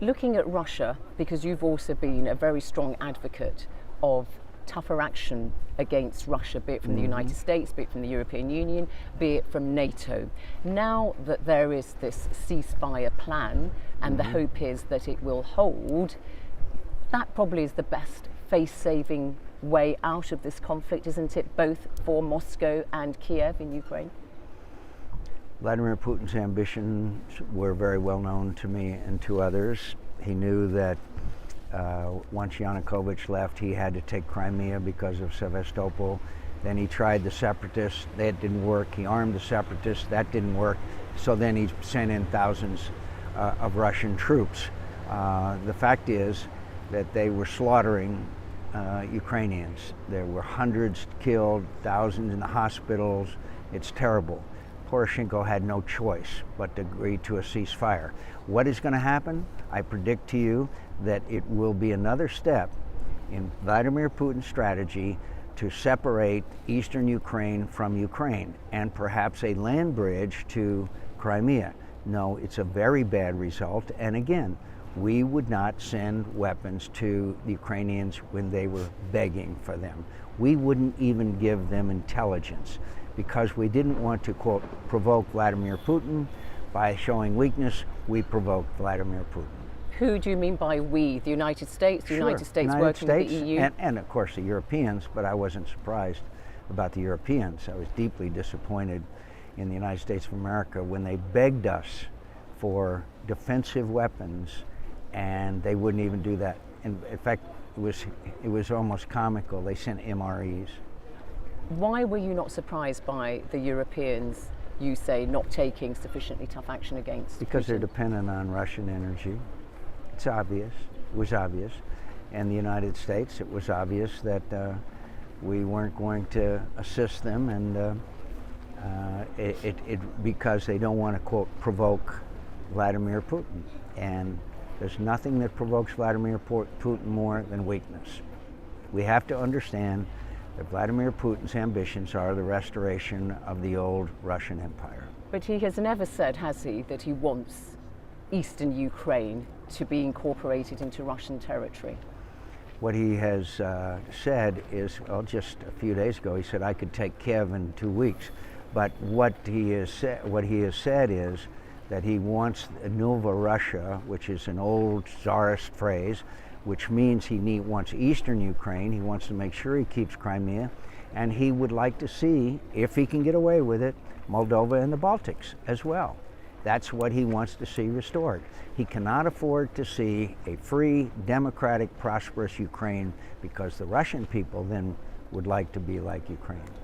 Looking at Russia, because you've also been a very strong advocate of tougher action against Russia, be it from the United States, be it from the European Union, be it from NATO. Now that there is this ceasefire plan and the hope is that it will hold, that probably is the best face-saving way out of this conflict, isn't it, both for Moscow and Kiev in Ukraine? Vladimir Putin's ambitions were very well known to me and to others. He knew that once Yanukovych left, he had to take Crimea because of Sevastopol. Then he tried the separatists, that didn't work. He armed the separatists, that didn't work. So then he sent in thousands of Russian troops. The fact is that they were slaughtering Ukrainians. There were hundreds killed, thousands in the hospitals. It's terrible. Poroshenko had no choice but to agree to a ceasefire. What is going to happen? I predict to you that it will be another step in Vladimir Putin's strategy to separate eastern Ukraine from Ukraine and perhaps a land bridge to Crimea. No, it's a very bad result. And again, we would not send weapons to the Ukrainians when they were begging for them. We wouldn't even give them intelligence because we didn't want to, quote, provoke Vladimir Putin. By showing weakness, we provoked Vladimir Putin. Who do you mean by we? The United States? The United States working with the EU? And of course the Europeans, but I wasn't surprised about the Europeans. I was deeply disappointed in the United States of America when they begged us for defensive weapons and they wouldn't even do that. In fact, it was almost comical. They sent MREs. Why were you not surprised by the Europeans, you say, not taking sufficiently tough action against Because Putin? they're dependent on Russian energy. It's obvious. It was obvious. And the United States, it was obvious that we weren't going to assist them, and because they don't want to, quote, provoke Vladimir Putin. And there's nothing that provokes Vladimir Putin more than weakness. We have to understand that Vladimir Putin's ambitions are the restoration of the old Russian Empire. But he has never said, has he, that he wants eastern Ukraine to be incorporated into Russian territory? What he has said is, well, just a few days ago, he said, I could take Kiev in 2 weeks. But what he has said is that he wants Nova Russia, which is an old czarist phrase, which means he wants eastern Ukraine. He wants to make sure he keeps Crimea, and he would like to see, if he can get away with it, Moldova and the Baltics as well. That's what he wants to see restored. He cannot afford to see a free, democratic, prosperous Ukraine because the Russian people then would like to be like Ukraine.